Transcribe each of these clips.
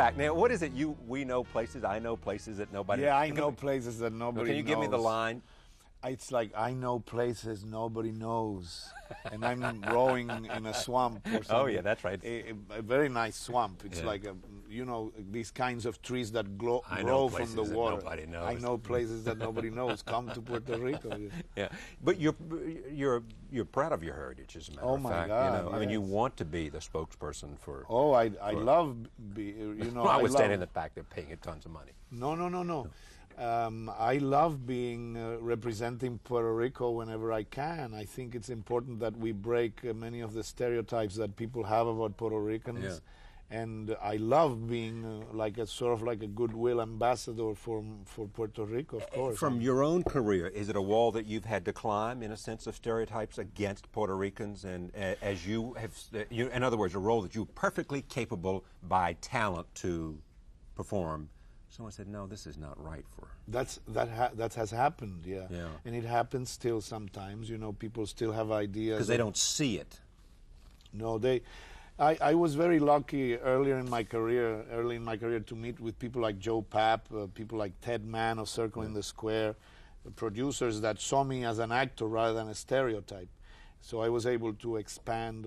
back. Now, what is it? We know places. I know places that nobody. Yeah, I know places that nobody knows. Can you give me the line? It's like, I know places nobody knows. And I'm rowing in a swamp or something. Oh, yeah, that's right. A very nice swamp. It's like, these kinds of trees that grow from the water. Nobody knows. I know places that nobody knows. Come to Puerto Rico. Yeah, but you're proud of your heritage, as a matter of fact. Oh, my God, I mean, you want to be the spokesperson for... Oh, I love, notwithstanding the fact they're paying it tons of money. No. I love being representing Puerto Rico whenever I can. I think it's important that we break many of the stereotypes that people have about Puerto Ricans. Yeah. And I love being sort of like a goodwill ambassador for Puerto Rico, of course. From your own career, is it a wall that you've had to climb, in a sense, of stereotypes against Puerto Ricans? And as you have, in other words, a role that you're perfectly capable by talent to perform, someone said, no, this is not right for her. That has happened, yeah. And it happens still sometimes. People still have ideas. Because they don't see it. No, I was very lucky early in my career to meet with people like Joe Papp, people like Ted Mann of Circle in the Square, producers that saw me as an actor rather than a stereotype. So I was able to expand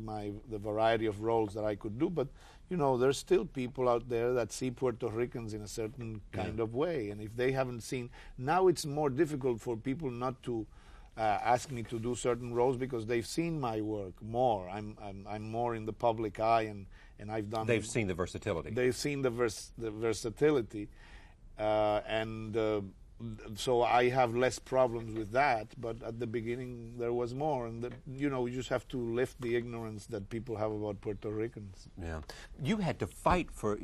the variety of roles that I could do. But, there's still people out there that see Puerto Ricans in a certain kind of way. And if they haven't seen... Now it's more difficult for people not to ask me to do certain roles because they've seen my work more. I'm more in the public eye, and I've done... They've seen the versatility. They've seen the versatility. So I have less problems with that, but at the beginning there was more, and you just have to lift the ignorance that people have about Puerto Ricans. Yeah, you had to fight for.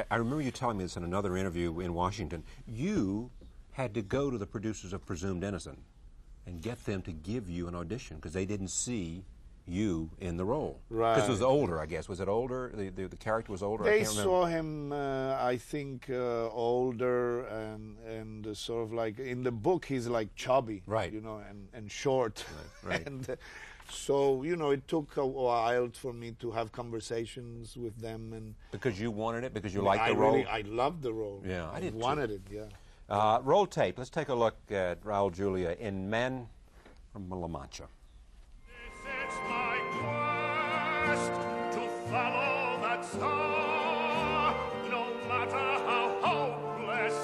I remember you telling me this in another interview in Washington. You had to go to the producers of Presumed Innocent and get them to give you an audition because they didn't see you in the role. Right. Because it was older, I guess. Was it older? The character was older? They saw him, I think, older and sort of like, in the book he's like chubby, right? And short. Right. And so, it took a while for me to have conversations with them. And because you wanted it? Because you liked the role? I loved the role. Yeah, I did wanted too. it, yeah. Roll tape. Let's take a look at Raul Julia in Man from La Mancha. To follow that star, no matter how hopeless,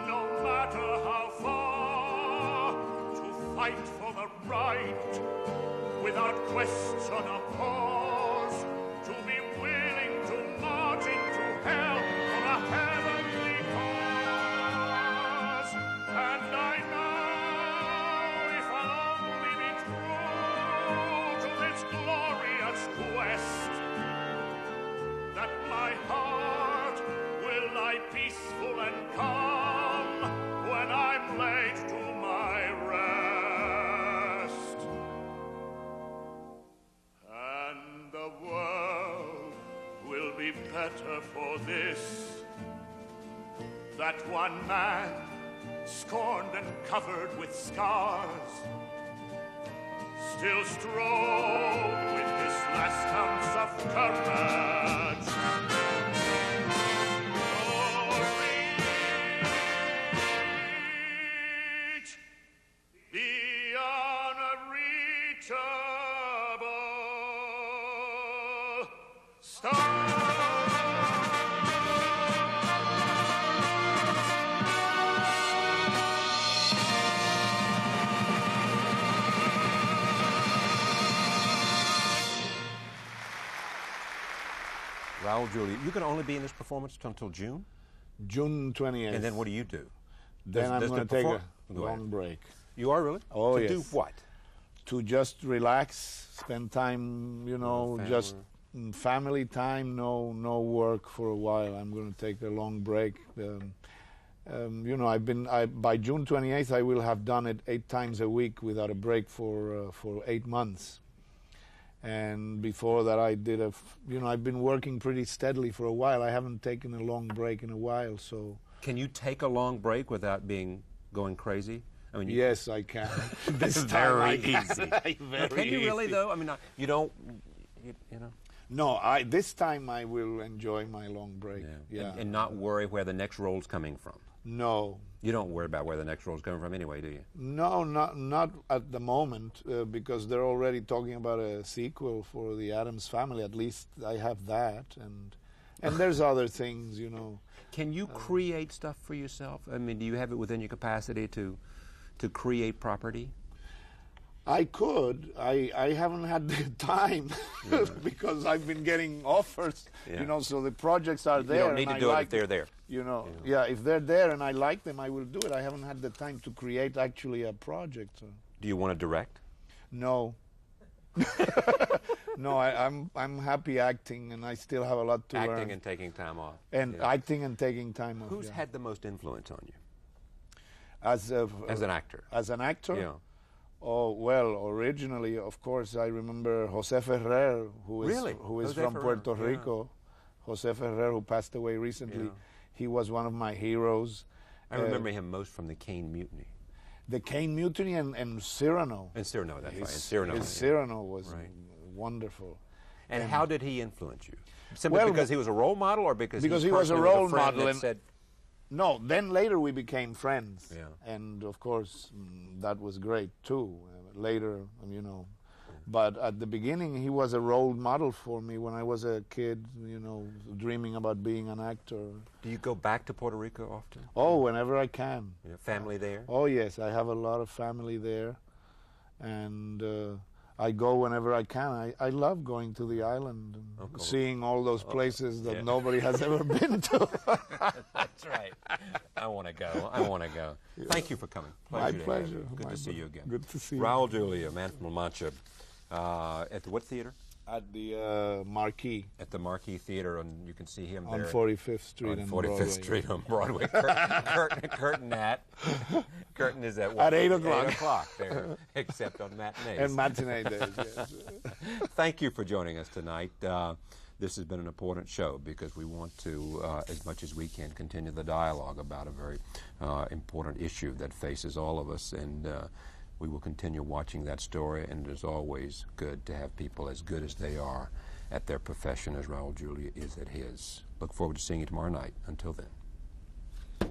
no matter how far, to fight for the right, without question or pause, to be willing to march into hell for a heavenly cause. And I know if I'll only be true to this glorious quest, that my heart will lie peaceful and calm when I'm laid to my rest. And the world will be better for this, that one man, scorned and covered with scars, still strove with his last ounce of courage. Oh, reach the unreachable star. Raul Julia, you can only be in this performance until June? June 28th. And then what do you do? Then I'm going to take a long break. You are really? Oh, to yes. do what? To just relax, spend time, just family time, no work for a while. I'm going to take a long break. By June 28th, I will have done it 8 times a week without a break for 8 months. And before that, I did I've been working pretty steadily for a while. I haven't taken a long break in a while, so. Can you take a long break without going crazy? I mean, yes, I can. This is very easy. Very can you really, easy. though? I mean, you don't, you know. No, this time I will enjoy my long break. Yeah. And not worry where the next role's coming from. No. You don't worry about where the next role's coming from anyway, do you? No, not at the moment, because they're already talking about a sequel for the Addams Family. At least I have that, and there's other things, you know. Can you create stuff for yourself? I mean, do you have it within your capacity to create property? I could. I haven't had the time because I've been getting offers, you know, so the projects are there. You don't need and to do I it if they're there. You know, yeah, if they're there and I like them, I will do it. I haven't had the time to create actually a project. So. Do you want to direct? No. No, I'm happy acting, and I still have a lot to learn. Acting and taking time off. And acting and taking time off. Who's had the most influence on you? As an actor? As an actor? Yeah. Oh, well, originally, of course, I remember José Ferrer, who is from Puerto Rico. José Ferrer, who passed away recently. Yeah. He was one of my heroes. I remember him most from the Caine Mutiny. The Caine Mutiny and Cyrano. And Cyrano, that's right. And Cyrano. Cyrano was wonderful. And how did he influence you? Simply because he was a role model, or because he was a role model and said, no, then later we became friends. Yeah. And of course, that was great too. Later, you know. But at the beginning, he was a role model for me when I was a kid, you know, dreaming about being an actor. Do you go back to Puerto Rico often? Oh, whenever I can. Yeah. Family there? Oh, yes. I have a lot of family there. And I go whenever I can. I love going to the island and seeing all those places that nobody has ever been to. That's right. I want to go. I want to go. Yeah. Thank you for coming. My pleasure. Good to see you again. Good to see you. Raul Julia, man from La Mancha. At the what theater? At the Marquee. At the Marquee Theater, and you can see him on there. 45th Street on and 45th Broadway. Street on Broadway. Curtain is at what? At 8 o'clock. 8 o'clock there, except on matinees. And matinee days, yes. Thank you for joining us tonight. This has been an important show because we want to, as much as we can, continue the dialogue about a very important issue that faces all of us, and we will continue watching that story, and it is always good to have people as good as they are at their profession as Raul Julia is at his. Look forward to seeing you tomorrow night. Until then.